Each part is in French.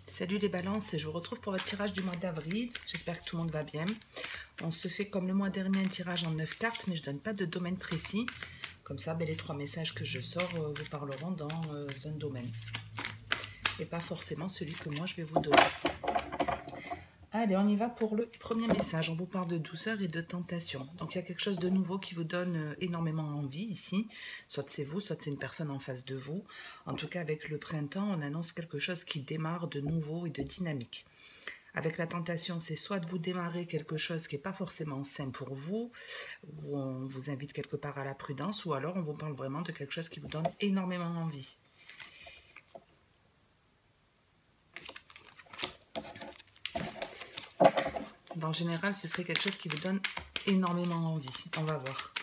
Salut les balances, je vous retrouve pour votre tirage du mois d'avril. J'espère que tout le monde va bien. On se fait comme le mois dernier un tirage en 9 cartes, mais je ne donne pas de domaine précis. Comme ça, les 3 messages que je sors vous parleront dans un domaine. Et pas forcément celui que moi je vais vous donner. Allez, on y va pour le premier message. On vous parle de douceur et de tentation. Donc, il y a quelque chose de nouveau qui vous donne énormément envie ici. Soit c'est vous, soit c'est une personne en face de vous. En tout cas, avec le printemps, on annonce quelque chose qui démarre de nouveau et de dynamique. Avec la tentation, c'est soit de vous démarrer quelque chose qui n'est pas forcément sain pour vous, où on vous invite quelque part à la prudence, ou alors on vous parle vraiment de quelque chose qui vous donne énormément envie. Dans le général, ce serait quelque chose qui vous donne énormément envie. On va voir.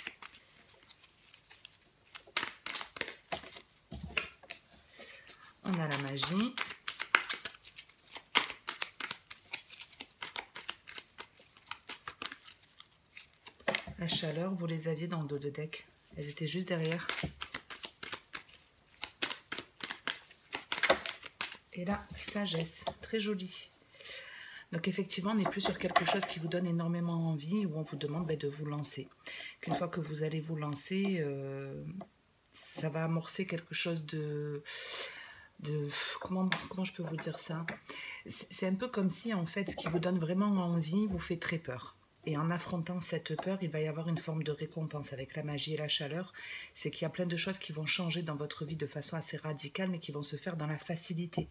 On a la magie. La chaleur, vous les aviez dans le dos de deck. Elles étaient juste derrière. Et la sagesse, très jolie. Donc effectivement, on n'est plus sur quelque chose qui vous donne énormément envie, où on vous demande de vous lancer. Qu'une fois que vous allez vous lancer, ça va amorcer quelque chose de comment je peux vous dire ça? C'est un peu comme si en fait ce qui vous donne vraiment envie vous fait très peur. Et en affrontant cette peur, il va y avoir une forme de récompense avec la magie et la chaleur. C'est qu'il y a plein de choses qui vont changer dans votre vie de façon assez radicale, mais qui vont se faire dans la facilité.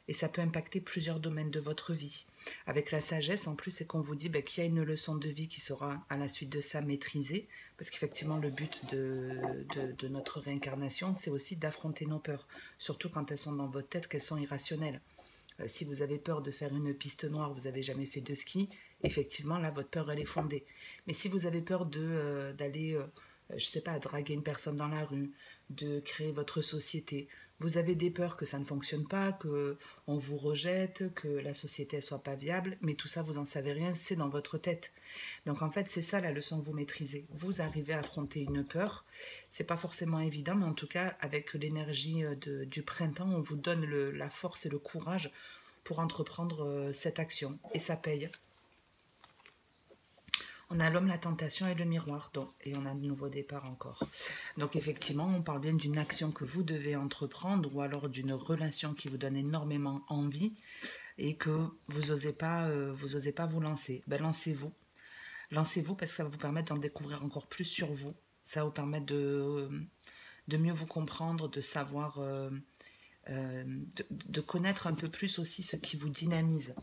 Et ça peut impacter plusieurs domaines de votre vie. Avec la sagesse, en plus, c'est qu'on vous dit qu'il y a une leçon de vie qui sera à la suite de ça maîtrisée. Parce qu'effectivement, le but de notre réincarnation, c'est aussi d'affronter nos peurs. Surtout quand elles sont dans votre tête, qu'elles sont irrationnelles. Si vous avez peur de faire une piste noire, vous n'avez jamais fait de ski, effectivement, là, votre peur, elle est fondée. Mais si vous avez peur d'aller, je ne sais pas, draguer une personne dans la rue, de créer votre société, vous avez des peurs que ça ne fonctionne pas, qu'on vous rejette, que la société ne soit pas viable, mais tout ça, vous n'en savez rien, c'est dans votre tête. Donc en fait, c'est ça la leçon que vous maîtrisez. Vous arrivez à affronter une peur, c'est pas forcément évident, mais en tout cas, avec l'énergie du printemps, on vous donne la force et le courage pour entreprendre cette action, et ça paye. On a l'homme, la tentation et le miroir, et on a de nouveaux départs encore. Donc effectivement, on parle bien d'une action que vous devez entreprendre ou alors d'une relation qui vous donne énormément envie et que vous n'osez pas, vous lancer. Lancez-vous. Lancez-vous parce que ça va vous permettre d'en découvrir encore plus sur vous. Ça va vous permettre de mieux vous comprendre, de savoir, de connaître un peu plus aussi ce qui vous dynamise.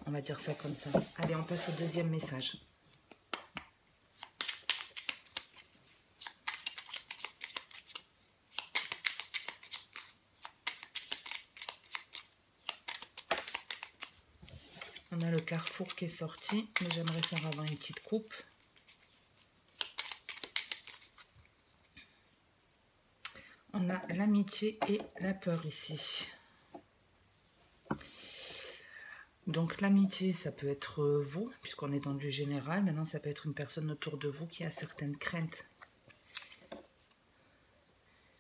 On va dire ça comme ça. Allez, on passe au deuxième message. On a le carrefour qui est sorti, mais j'aimerais faire avant une petite coupe. On a l'amitié et la peur ici. Donc l'amitié, ça peut être vous, puisqu'on est dans du général. Maintenant, ça peut être une personne autour de vous qui a certaines craintes.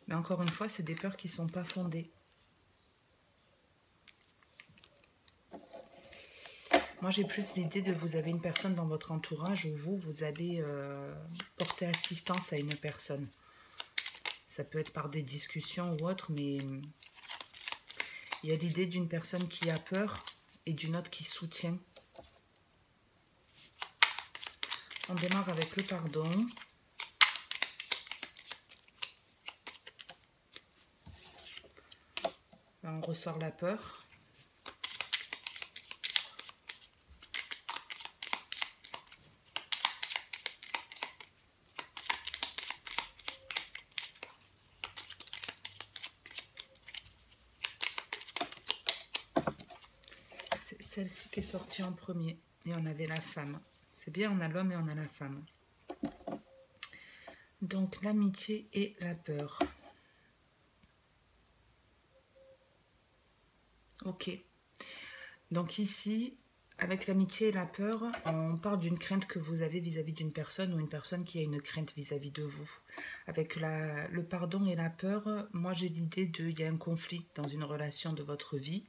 Mais encore une fois, c'est des peurs qui ne sont pas fondées. Moi, j'ai plus l'idée de vous avez une personne dans votre entourage où vous allez porter assistance à une personne. Ça peut être par des discussions ou autre, mais il y a l'idée d'une personne qui a peur et d'une autre qui soutient. On démarre avec le pardon. Là, on ressort la peur. C'est celle-ci qui est sortie en premier. Et on avait la femme. C'est bien, on a l'homme et on a la femme. Donc l'amitié et la peur. Ok. Donc ici, Avec l'amitié et la peur, on parle d'une crainte que vous avez vis-à-vis d'une personne ou une personne qui a une crainte vis-à-vis de vous. Avec le pardon et la peur, moi j'ai l'idée il y a un conflit dans une relation de votre vie.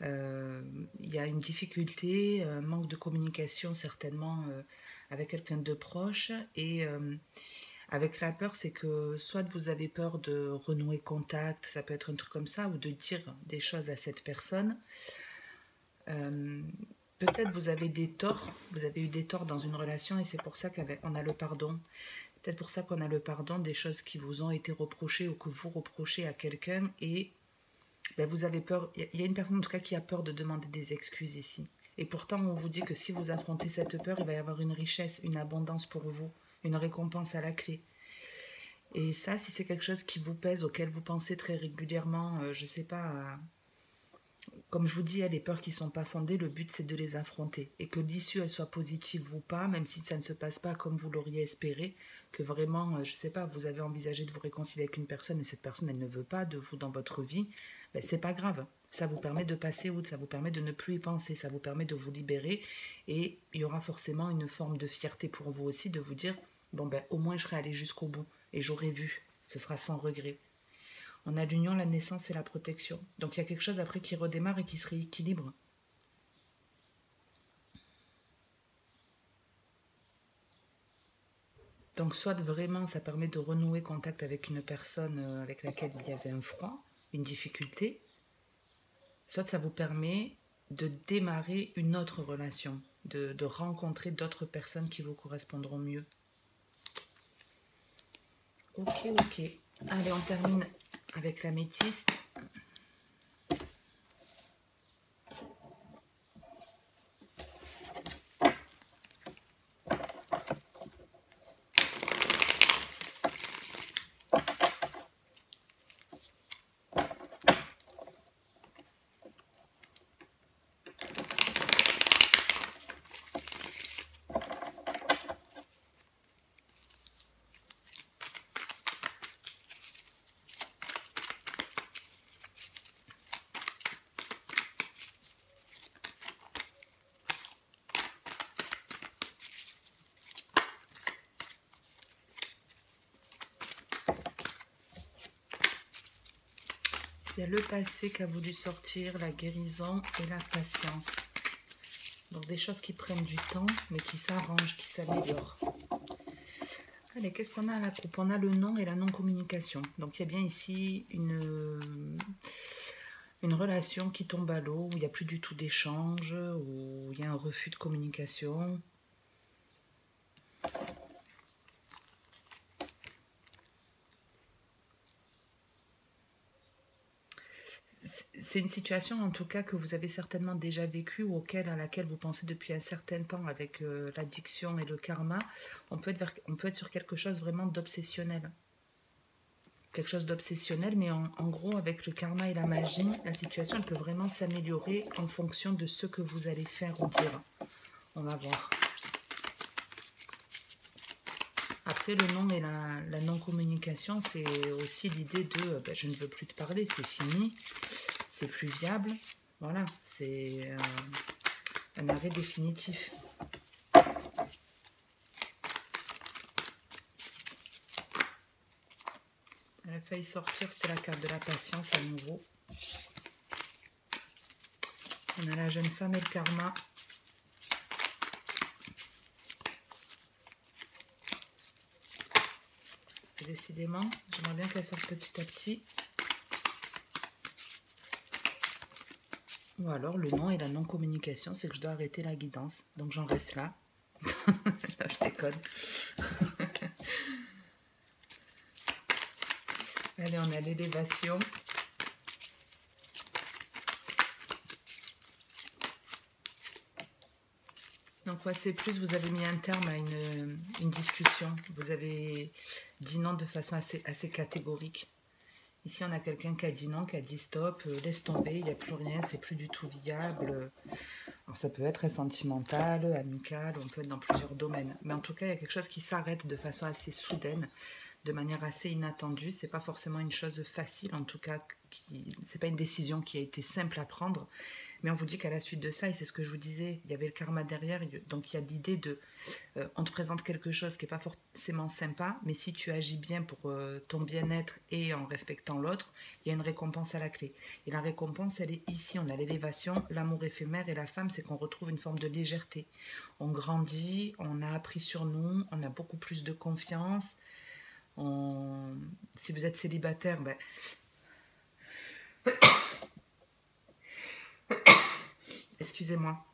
Il y a une difficulté, un manque de communication certainement avec quelqu'un de proche. Et avec la peur, c'est que soit vous avez peur de renouer contact, ça peut être un truc comme ça, ou de dire des choses à cette personne. Euh, Peut-être vous avez des torts, vous avez eu des torts dans une relation et c'est pour ça qu'on a le pardon. Peut-être pour ça qu'on a le pardon des choses qui vous ont été reprochées ou que vous reprochez à quelqu'un et ben, vous avez peur. Il y a une personne en tout cas qui a peur de demander des excuses ici. Et pourtant, on vous dit que si vous affrontez cette peur, il va y avoir une richesse, une abondance pour vous, une récompense à la clé. Et ça, si c'est quelque chose qui vous pèse, auquel vous pensez très régulièrement, je ne sais pas, comme je vous dis, il y a des peurs qui ne sont pas fondées, le but c'est de les affronter. Et que l'issue elle soit positive ou pas, même si ça ne se passe pas comme vous l'auriez espéré, que vraiment, je ne sais pas, vous avez envisagé de vous réconcilier avec une personne et cette personne elle ne veut pas de vous dans votre vie, ben, c'est pas grave. Ça vous permet de passer outre, ça vous permet de ne plus y penser, ça vous permet de vous libérer et il y aura forcément une forme de fierté pour vous aussi de vous dire, bon ben au moins je serai allé jusqu'au bout et j'aurai vu, ce sera sans regret. On a l'union, la naissance et la protection. Donc il y a quelque chose après qui redémarre et qui se rééquilibre. Donc soit vraiment ça permet de renouer contact avec une personne avec laquelle il y avait un froid, une difficulté, soit ça vous permet de démarrer une autre relation, de rencontrer d'autres personnes qui vous correspondront mieux. Ok, ok. Allez, on termine avec l'améthyste. Il y a le passé qui a voulu sortir, la guérison et la patience. Donc des choses qui prennent du temps, mais qui s'arrangent, qui s'améliorent. Allez, qu'est-ce qu'on a à la coupe? On a le non et la non-communication. Donc il y a bien ici une relation qui tombe à l'eau, où il n'y a plus du tout d'échange, où il y a un refus de communication. C'est une situation en tout cas que vous avez certainement déjà vécue ou à laquelle vous pensez depuis un certain temps avec l'addiction et le karma. On peut être sur quelque chose vraiment d'obsessionnel. Quelque chose d'obsessionnel, mais en gros, avec le karma et la magie, la situation elle peut vraiment s'améliorer en fonction de ce que vous allez faire ou dire. On va voir. Après, le non et la non-communication, c'est aussi l'idée de ben, je ne veux plus te parler, c'est fini, c'est plus viable. Voilà, c'est un arrêt définitif. Elle a failli sortir, c'était la carte de la patience à nouveau. On a la jeune femme et le karma. Et décidément, j'aimerais bien qu'elle sorte petit à petit. Ou alors le non et la non-communication, c'est que je dois arrêter la guidance. Donc j'en reste là. Non, je déconne. Allez, on a l'élévation. Donc, c'est plus, vous avez mis un terme à une discussion. Vous avez dit non de façon assez catégorique. Ici, on a quelqu'un qui a dit non, qui a dit stop, laisse tomber, il n'y a plus rien, c'est plus du tout viable. Alors, ça peut être sentimental, amical, on peut être dans plusieurs domaines. Mais en tout cas, il y a quelque chose qui s'arrête de façon assez soudaine, de manière assez inattendue. C'est pas forcément une chose facile, en tout cas, c'est pas une décision qui a été simple à prendre, Mais on vous dit qu'à la suite de ça, et c'est ce que je vous disais, il y avait le karma derrière, donc il y a l'idée de... on te présente quelque chose qui n'est pas forcément sympa, mais si tu agis bien pour ton bien-être et en respectant l'autre, il y a une récompense à la clé. Et la récompense, elle est ici, on a l'élévation, l'amour éphémère, et la femme, c'est qu'on retrouve une forme de légèreté. On grandit, on a appris sur nous, on a beaucoup plus de confiance. Si vous êtes célibataire, ben... excusez-moi.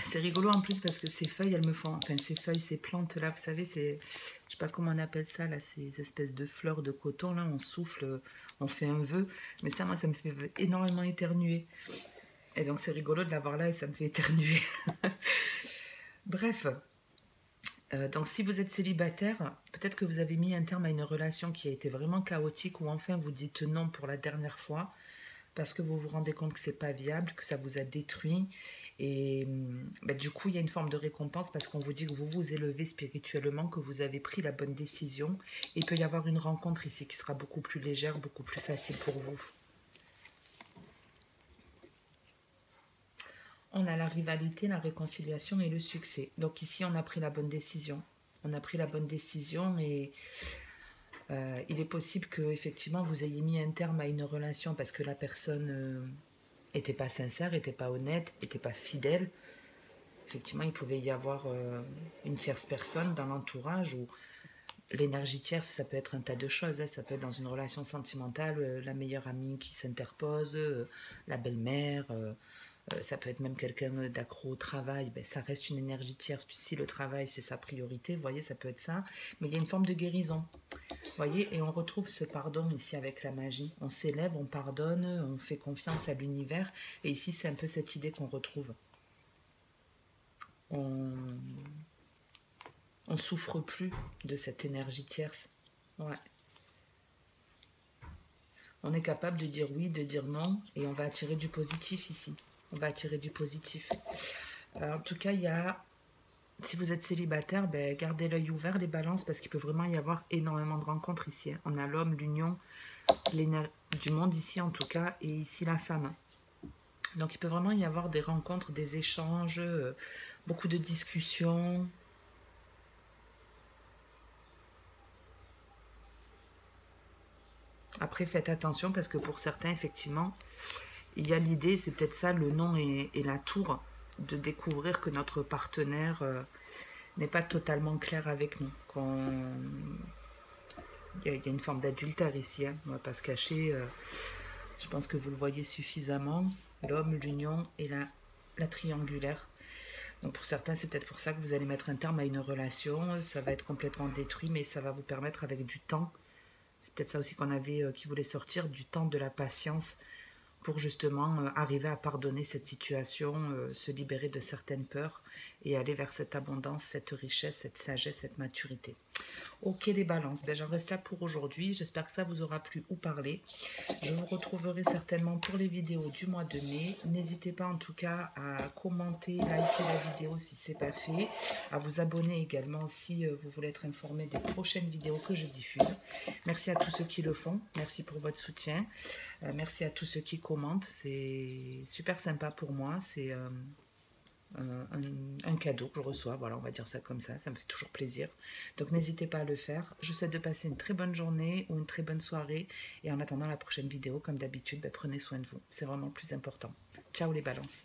C'est rigolo en plus parce que ces feuilles, elles me font... Enfin, ces feuilles, ces plantes là, vous savez, c'est... Je sais pas comment on appelle ça, là, ces espèces de fleurs de coton, là, on souffle, on fait un vœu. Mais ça, moi, ça me fait énormément éternuer. Et donc, c'est rigolo de l'avoir là et ça me fait éternuer. Bref. Donc, si vous êtes célibataire, peut-être que vous avez mis un terme à une relation qui a été vraiment chaotique ou enfin vous dites non pour la dernière fois parce que vous vous rendez compte que c'est pas viable, que ça vous a détruit. Et du coup, il y a une forme de récompense parce qu'on vous dit que vous vous élevez spirituellement, que vous avez pris la bonne décision. Et il peut y avoir une rencontre ici qui sera beaucoup plus légère, beaucoup plus facile pour vous. On a la rivalité, la réconciliation et le succès. Donc ici, on a pris la bonne décision. On a pris la bonne décision et il est possible que effectivement vous ayez mis un terme à une relation parce que la personne n'était pas sincère, n'était pas honnête, n'était pas fidèle. Effectivement, il pouvait y avoir une tierce personne dans l'entourage ou l'énergie tierce, ça peut être un tas de choses. Hein. Ça peut être dans une relation sentimentale, la meilleure amie qui s'interpose, la belle-mère, ça peut être même quelqu'un d'accro au travail, ben, ça reste une énergie tierce. Puis si le travail c'est sa priorité, vous voyez, ça peut être ça. Mais il y a une forme de guérison, vous voyez, et on retrouve ce pardon ici avec la magie. On s'élève, on pardonne, on fait confiance à l'univers. Et ici, c'est un peu cette idée qu'on retrouve. On souffre plus de cette énergie tierce. Ouais. On est capable de dire oui, de dire non, et on va attirer du positif ici. On va attirer du positif. En tout cas, il y a... Si vous êtes célibataire, ben, gardez l'œil ouvert, les balances, parce qu'il peut vraiment y avoir énormément de rencontres ici. Hein. On a l'homme, l'union, du monde ici en tout cas, et ici la femme. Donc il peut vraiment y avoir des rencontres, des échanges, beaucoup de discussions. Après, faites attention parce que pour certains, effectivement, il y a l'idée, c'est peut-être ça, le nom et la tour, de découvrir que notre partenaire n'est pas totalement clair avec nous. Il y a une forme d'adultère ici, hein, on ne va pas se cacher. Je pense que vous le voyez suffisamment. L'homme, l'union et la triangulaire. Donc pour certains, c'est peut-être pour ça que vous allez mettre un terme à une relation. Ça va être complètement détruit, mais ça va vous permettre avec du temps. C'est peut-être ça aussi qu'on avait, qui voulait sortir, du temps, de la patience, pour justement arriver à pardonner cette situation, se libérer de certaines peurs et aller vers cette abondance, cette richesse, cette sagesse, cette maturité. Ok les balances, ben, j'en reste là pour aujourd'hui. J'espère que ça vous aura plu ou parlé. Je vous retrouverai certainement pour les vidéos du mois de mai. N'hésitez pas en tout cas à commenter, liker la vidéo si ce n'est pas fait, à vous abonner également si vous voulez être informé des prochaines vidéos que je diffuse. Merci à tous ceux qui le font, merci pour votre soutien, merci à tous ceux qui commentent, c'est super sympa pour moi, c'est un cadeau que je reçois, voilà, on va dire ça comme ça me fait toujours plaisir. Donc n'hésitez pas à le faire. Je vous souhaite de passer une très bonne journée ou une très bonne soirée. Et en attendant la prochaine vidéo, comme d'habitude, prenez soin de vous. C'est vraiment le plus important. Ciao les balances.